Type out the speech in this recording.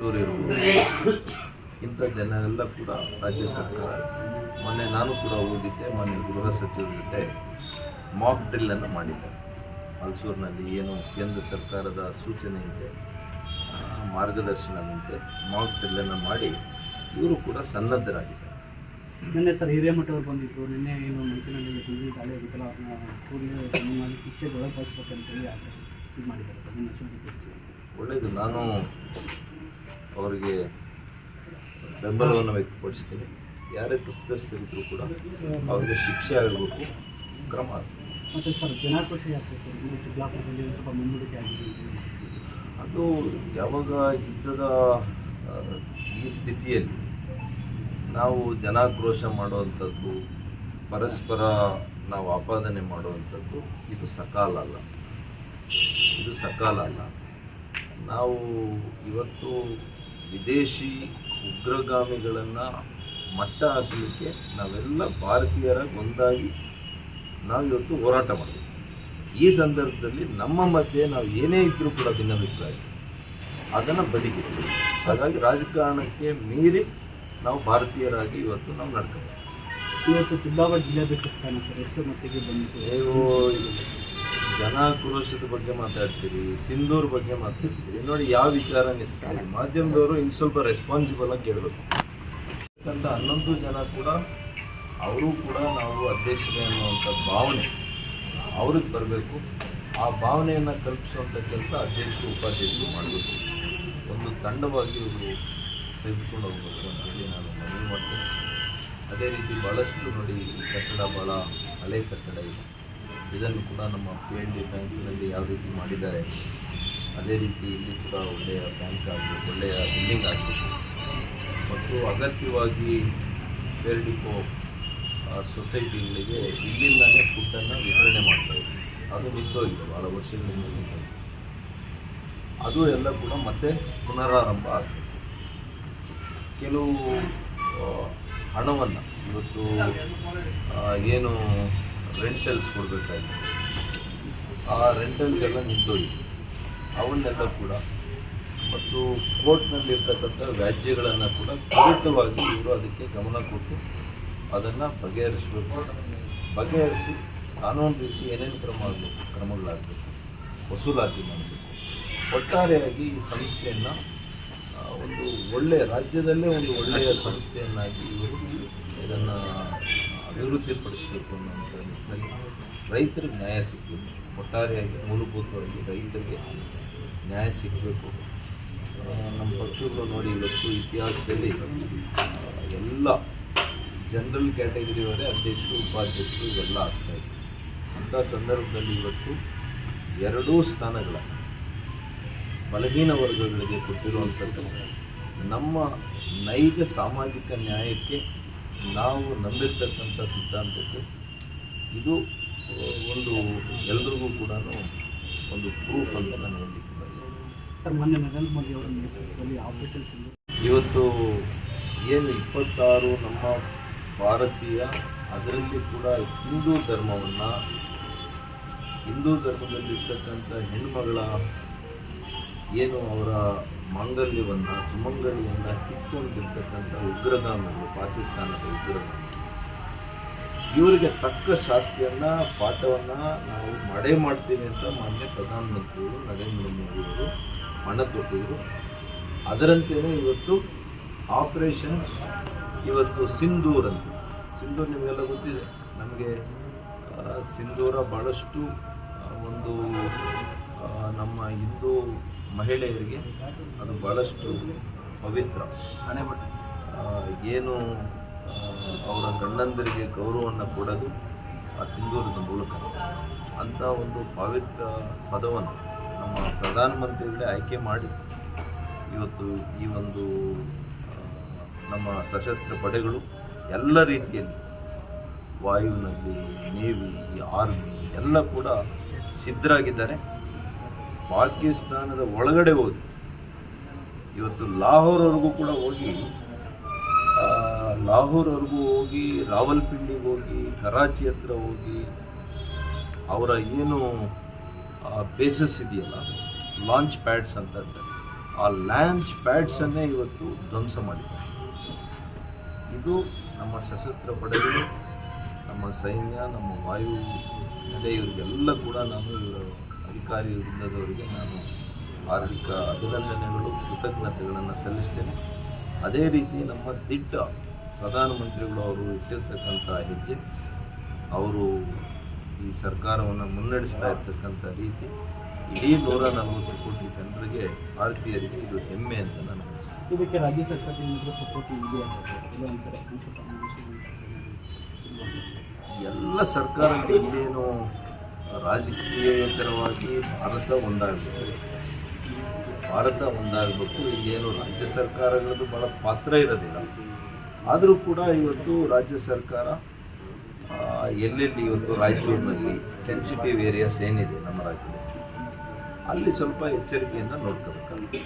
ಇರ್ಬೋದು ಇಂಥ ಜನ ಎಲ್ಲ ಕೂಡ ರಾಜ್ಯ ಸರ್ಕಾರ ಮೊನ್ನೆ ನಾನು ಕೂಡ ಓದಿದ್ದೆ, ಮೊನ್ನೆ ಗೃಹ ಸಚಿವರ ಜೊತೆ ಮಾಕ್ ಡ್ರಿಲ್ಲನ್ನು ಮಾಡಿದ್ದಾರೆ. ಮೈಸೂರಿನಲ್ಲಿ ಏನು ಕೇಂದ್ರ ಸರ್ಕಾರದ ಸೂಚನೆ ಇದೆ, ಮಾರ್ಗದರ್ಶನದಂತೆ ಮಾಕ್ ಡ್ರಿಲ್ಲನ್ನು ಮಾಡಿ ಇವರು ಕೂಡ ಸನ್ನದ್ಧರಾಗಿದ್ದಾರೆ. ನಿನ್ನೆ ಸರ್ ಹಿರೇಮಠವರು ಬಂದಿದ್ದರು. ನಿನ್ನೆ ಏನು ಮಂಚಿನಲ್ಲಿ ಟಿವಿ ದಾಳಿ ಆಗುತ್ತಲ್ಲ, ಅವ್ರನ್ನ ಕೂಡಲೇ ಶಿಕ್ಷೆಗೆ ಒಳಪಡಿಸ್ಬೇಕಂತೇಳಿ ಇದು ಮಾಡಿದ್ದಾರೆ ಸರ್. ನಿನ್ನೆ ಸುದ್ದಿ ಒಳ್ಳೆಯದು. ನಾನು ಅವರಿಗೆ ಬೆಂಬಲವನ್ನು ವ್ಯಕ್ತಪಡಿಸ್ತೀನಿ. ಯಾರೇ ತಪ್ಪಿತಸ್ಥರಿದ್ದರೂ ಕೂಡ ಅವರಿಗೆ ಶಿಕ್ಷೆ ಆಗಬೇಕು, ಕ್ರಮ ಆಗಬೇಕು. ಮತ್ತು ಸರ್ ಜನಾಕ್ರೋಶ ಯಾತ್ರೆ ಸರ್ ಚಿಕ್ಕಬಳ್ಳಾಪುರದಲ್ಲಿ ಸ್ವಲ್ಪ ಮುನ್ನುಡಿಕೆ ಆಗಿದೆ. ಅದು ಯಾವಾಗ ಯುದ್ಧದ ಈ ಸ್ಥಿತಿಯಲ್ಲಿ ನಾವು ಜನಾಕ್ರೋಶ ಮಾಡುವಂಥದ್ದು, ಪರಸ್ಪರ ನಾವು ಆಪಾದನೆ ಮಾಡುವಂಥದ್ದು ಇದು ಸಕಾಲ ಅಲ್ಲ. ನಾವು ಇವತ್ತು ವಿದೇಶಿ ಉಗ್ರಗಾಮಿಗಳನ್ನು ಮಟ್ಟ ಹಾಕಲಿಕ್ಕೆ ನಾವೆಲ್ಲ ಭಾರತೀಯರಾಗಿ ಒಂದಾಗಿ ನಾವು ಇವತ್ತು ಹೋರಾಟ ಮಾಡಬೇಕು. ಈ ಸಂದರ್ಭದಲ್ಲಿ ನಮ್ಮ ಮಧ್ಯೆ ನಾವು ಏನೇ ಇದ್ದರೂ ಕೂಡ ಭಿನ್ನಾಭಿಪ್ರಾಯ ಅದನ್ನು ಬದಿಗಿಡ್ತೀವಿ. ಹಾಗಾಗಿ ರಾಜಕಾರಣಕ್ಕೆ ಮೀರಿ ನಾವು ಭಾರತೀಯರಾಗಿ ಇವತ್ತು ನಾವು ನಡ್ಕೋಬೇಕು. ಇವತ್ತು ಚಿಕ್ಕಬಳ್ಳಾಪುರ ಜಿಲ್ಲಾಧ್ಯಕ್ಷ ಸ್ಥಾನ ಸರ್ ಎಷ್ಟು ಮಟ್ಟಿಗೆ ಬಂದಿತ್ತು? ನೀವು ಜನಾಕ್ರೋಶದ ಬಗ್ಗೆ ಮಾತಾಡ್ತೀರಿ, ಸಿಂಧೂರ್ ಬಗ್ಗೆ ಮಾತಾಡ್ತೀರಿ. ನೋಡಿ ಯಾವ ವಿಚಾರ ನಿಂತ್ಕೊಳ್ಳಿ, ಮಾಧ್ಯಮದವರು ಇನ್ನು ಸ್ವಲ್ಪ ರೆಸ್ಪಾನ್ಸಿಬಲ್ ಆಗಿ ಕೇಳಬೇಕು. ಯಾಕಂತ 11 ಜನ ಕೂಡ ಅವರು ಕೂಡ ನಾವು ಅಧ್ಯಕ್ಷರೇ ಅನ್ನುವಂಥ ಭಾವನೆ ಅವ್ರಿಗೆ ಬರಬೇಕು. ಆ ಭಾವನೆಯನ್ನು ಕಲ್ಪಿಸುವಂಥ ಕೆಲಸ ಅಧ್ಯಕ್ಷರು ಉಪಾಧ್ಯಕ್ಷರು ಮಾಡಬೇಕು. ಒಂದು ತಂಡವಾಗಿ ಇವರು ತೆಗೆದುಕೊಂಡು ಹೋಗಬೇಕು ಅಂತೇಳಿ ನಾನು ಮನವಿ ಮಾಡ್ತೇನೆ. ಅದೇ ರೀತಿ ಭಾಳಷ್ಟು ನೋಡಿ, ಈ ಕಟ್ಟಡ ಭಾಳ ಹಳೆ ಕಟ್ಟಡ ಇದೆ. ಇದನ್ನು ಕೂಡ ನಮ್ಮ PNB ಬ್ಯಾಂಕಿನಲ್ಲಿ ಯಾವ ರೀತಿ ಮಾಡಿದ್ದಾರೆ ಅದೇ ರೀತಿ ಇಲ್ಲಿ ಕೂಡ ಒಳ್ಳೆಯ ಬ್ಯಾಂಕ್ ಆಗಬೇಕು, ಒಳ್ಳೆಯ ಬಿಲ್ಡಿಂಗ್ ಆಗಬೇಕು. ಮತ್ತು ಅಗತ್ಯವಾಗಿ ಫೇರ್ಡಿಕೋ ಸೊಸೈಟಿಗಳಿಗೆ ಇಲ್ಲಿಂದಾನೇ ಫುಡ್ಡನ್ನು ವಿತರಣೆ ಮಾಡ್ತಾಯಿದ್ವಿ. ಅದು ನಿಂತೋಗಿದೆ, ಭಾಳ ವರ್ಷಗಳಿಂದ ನಿಂತೋಗಿದೆ. ಅದು ಎಲ್ಲ ಕೂಡ ಮತ್ತೆ ಪುನರಾರಂಭ ಆಗ್ತದೆ. ಕೆಲವು ಹಣವನ್ನು ಇವತ್ತು ಏನು ರೆಂಟಲ್ಸ್ ಕೊಡಬೇಕಾಗಿದೆ, ಆ ರೆಂಟಲ್ಸ್ ಎಲ್ಲ ನಿಂತೋಗಿದೆ. ಅವನ್ನೆಲ್ಲ ಕೂಡ ಮತ್ತು ಕೋರ್ಟ್ನಲ್ಲಿರ್ತಕ್ಕಂಥ ವ್ಯಾಜ್ಯಗಳನ್ನು ಕೂಡ ತ್ವರಿತವಾಗಿ ಇವರು ಅದಕ್ಕೆ ಗಮನ ಕೊಟ್ಟು ಅದನ್ನು ಬಗೆಹರಿಸಿ ಕಾನೂನು ರೀತಿ ಏನೇನು ಕ್ರಮಗಳಾಗಬೇಕು, ವಸೂಲಾತಿ ಮಾಡಬೇಕು. ಒಟ್ಟಾರೆಯಾಗಿ ಈ ಸಂಸ್ಥೆಯನ್ನು ಒಂದು ಒಳ್ಳೆಯ ರಾಜ್ಯದಲ್ಲೇ ಒಂದು ಒಳ್ಳೆಯ ಸಂಸ್ಥೆಯನ್ನಾಗಿ ಇವರು ಇದನ್ನು ಅಭಿವೃದ್ಧಿಪಡಿಸಬೇಕು ಅನ್ನೋಂಥ ನಿಟ್ಟಿನಲ್ಲಿ ರೈತರಿಗೆ ನ್ಯಾಯ ಸಿಗಬೇಕು. ಒಟ್ಟಾರೆಯಾಗಿ ಮೂಲಭೂತವಾಗಿ ರೈತರಿಗೆ ನ್ಯಾಯ ಸಿಗಬೇಕು. ನಮ್ಮ ಪಕ್ಷಗಳು ನೋಡಿ ಇವತ್ತು ಇತಿಹಾಸದಲ್ಲಿ ಎಲ್ಲ ಜನರಲ್ ಕ್ಯಾಟಗರಿಯವರೇ ಅಧ್ಯಕ್ಷರು, ಉಪಾಧ್ಯಕ್ಷರು ಇವೆಲ್ಲ ಆಗ್ತಾಯಿದೆ. ಅಂಥ ಸಂದರ್ಭದಲ್ಲಿ ಇವತ್ತು 2 ಸ್ಥಾನಗಳನ್ನು ಬಲಹೀನ ವರ್ಗಗಳಿಗೆ ಕೊಟ್ಟಿರುವಂಥದ್ದು ನಮ್ಮ ನೈಜ ಸಾಮಾಜಿಕ ನ್ಯಾಯಕ್ಕೆ ನಾವು ನಂಬಿರ್ತಕ್ಕಂಥ ಸಿದ್ಧಾಂತಕ್ಕೆ ಇದು ಒಂದು ಎಲ್ರಿಗೂ ಕೂಡ ಒಂದು ಪ್ರೂಫ್ ಅಂತ ನಾನು ಹೇಳಲಿಕ್ಕೆ ಬಯಸ್ತೇನೆ. ಸರ್ ಮೊನ್ನೆ ನರೇಂದ್ರ ಮೋದಿ ಅವರ ನೇತೃತ್ವದಲ್ಲಿ ಆಪರೇಷನ್ ಇವತ್ತು ಏನು 26 ನಮ್ಮ ಭಾರತೀಯ, ಅದರಲ್ಲಿ ಕೂಡ ಹಿಂದೂ ಧರ್ಮದಲ್ಲಿರ್ತಕ್ಕಂಥ ಹೆಣ್ಣುಮಗಳ ಏನು ಅವರ ಮಾಂಗಲ್ಯವನ್ನು ಸುಮಂಗಲಿಯನ್ನು ಕಿತ್ಕೊಂಡಿರ್ತಕ್ಕಂಥ ಉಗ್ರಗಾಮಿಗಳು, ಪಾಕಿಸ್ತಾನದ ಉಗ್ರಗಾಮಿಗಳು, ಇವರಿಗೆ ತಕ್ಕ ಶಾಸ್ತಿಯನ್ನು ಪಾಠವನ್ನು ನಾವು ಮಾಡ್ತೀವಿ ಅಂತ ಮಾನ್ಯ ಪ್ರಧಾನಮಂತ್ರಿಗಳು ನರೇಂದ್ರ ಮೋದಿಯವರು ಹಣ ಕೊಟ್ಟಿದ್ರು. ಅದರಂತೆಯೇ ಇವತ್ತು ಆಪರೇಷನ್ ಇವತ್ತು ಸಿಂಧೂರ್ ನಿಮಗೆಲ್ಲ ಗೊತ್ತಿದೆ. ನಮಗೆ ಸಿಂಧೂರ ಭಾಳಷ್ಟು ಒಂದು ನಮ್ಮ ಹಿಂದೂ ಮಹಿಳೆಯರಿಗೆ ಅದು ಭಾಳಷ್ಟು ಪವಿತ್ರ. ಏನು ಅವರ ಗಂಡಂದರಿಗೆ ಗೌರವವನ್ನು ಕೊಡೋದು ಆ ಸಿಂಧೂರದ ಮೂಲಕ. ಅಂಥ ಒಂದು ಪವಿತ್ರ ಪದವನ್ನು ನಮ್ಮ ಪ್ರಧಾನಮಂತ್ರಿಗಳೇ ಆಯ್ಕೆ ಮಾಡಿ ಇವತ್ತು ಈ ಒಂದು ನಮ್ಮ ಸಶಸ್ತ್ರ ಪಡೆಗಳು ಎಲ್ಲ ರೀತಿಯಲ್ಲಿ ವಾಯುವಿನಲ್ಲಿ, ನೇವಿ, ಆರ್ಮಿ ಎಲ್ಲ ಕೂಡ ಸಿದ್ಧರಾಗಿದ್ದಾರೆ. ಪಾಕಿಸ್ತಾನದ ಒಳಗಡೆ ಹೋಗಿ ಇವತ್ತು ಲಾಹೋರ್ವರೆಗೂ ಕೂಡ ಹೋಗಿ ರಾವಲ್ಪಿಂಡಿಗೆ ಹೋಗಿ, ಕರಾಚಿ ಹತ್ರ ಹೋಗಿ ಅವರ ಏನು ಬೇಸಸ್ ಇದೆಯಲ್ಲ, ಲಾಂಚ್ ಪ್ಯಾಡ್ಸ್ ಅಂತ ಆ ಲಾಂಚ್ ಪ್ಯಾಡ್ಸನ್ನೇ ಇವತ್ತು ಧ್ವಂಸ ಮಾಡಿದ್ದಾರೆ. ಇದು ನಮ್ಮ ಸಶಸ್ತ್ರ ಪಡೆಗಳು, ನಮ್ಮ ಸೈನ್ಯ, ನಮ್ಮ ವಾಯು ನೆಲೆ ಇವರಿಗೆಲ್ಲ ಕೂಡ ನಾನು ಇವರ ಅಧಿಕಾರಿ ವೃಂದದವರಿಗೆ ನಾನು ಹಾರ್ದಿಕ ಅಭಿನಂದನೆಗಳು, ಕೃತಜ್ಞತೆಗಳನ್ನು ಸಲ್ಲಿಸ್ತೇನೆ. ಅದೇ ರೀತಿ ನಮ್ಮ ದಿಟ್ಟ ಪ್ರಧಾನಮಂತ್ರಿಗಳು ಅವರು ಇಟ್ಟಿರ್ತಕ್ಕಂಥ ಹೆಜ್ಜೆ, ಅವರು ಈ ಸರ್ಕಾರವನ್ನು ಮುನ್ನಡೆಸ್ತಾ ಇರ್ತಕ್ಕಂಥ ರೀತಿ ಇಡೀ 140 ಕೋಟಿ ಜನರಿಗೆ, ಭಾರತೀಯರಿಗೆ ಇದು ಹೆಮ್ಮೆ ಅಂತ ನಾನು ಇದಕ್ಕೆ ರಾಜ್ಯ ಸರ್ಕಾರದಿಂದ ಸಪೋರ್ಟ್ ಇದೆ ಅಂತಾರೆ. ಎಲ್ಲ ಸರ್ಕಾರಗಳು ಇಲ್ಲೇನು ರಾಜಕೀಯೇತರವಾಗಿ ಭಾರತ ಒಂದಾಗಬೇಕು, ಇಲ್ಲೇನು ರಾಜ್ಯ ಸರ್ಕಾರಗಳದ್ದು ಭಾಳ ಪಾತ್ರ ಇರೋದಿಲ್ಲ. ಆದರೂ ಕೂಡ ಇವತ್ತು ರಾಜ್ಯ ಸರ್ಕಾರ ಎಲ್ಲೆಲ್ಲಿ ಇವತ್ತು ರಾಯಚೂರಿನಲ್ಲಿ ಸೆನ್ಸಿಟಿವ್ ಏರಿಯಾಸ್ ಏನಿದೆ ನಮ್ಮ ರಾಜ್ಯದಲ್ಲಿ, ಅಲ್ಲಿ ಸ್ವಲ್ಪ ಎಚ್ಚರಿಕೆಯಿಂದ ನೋಡ್ಕೋಬೇಕಾಗುತ್ತೆ.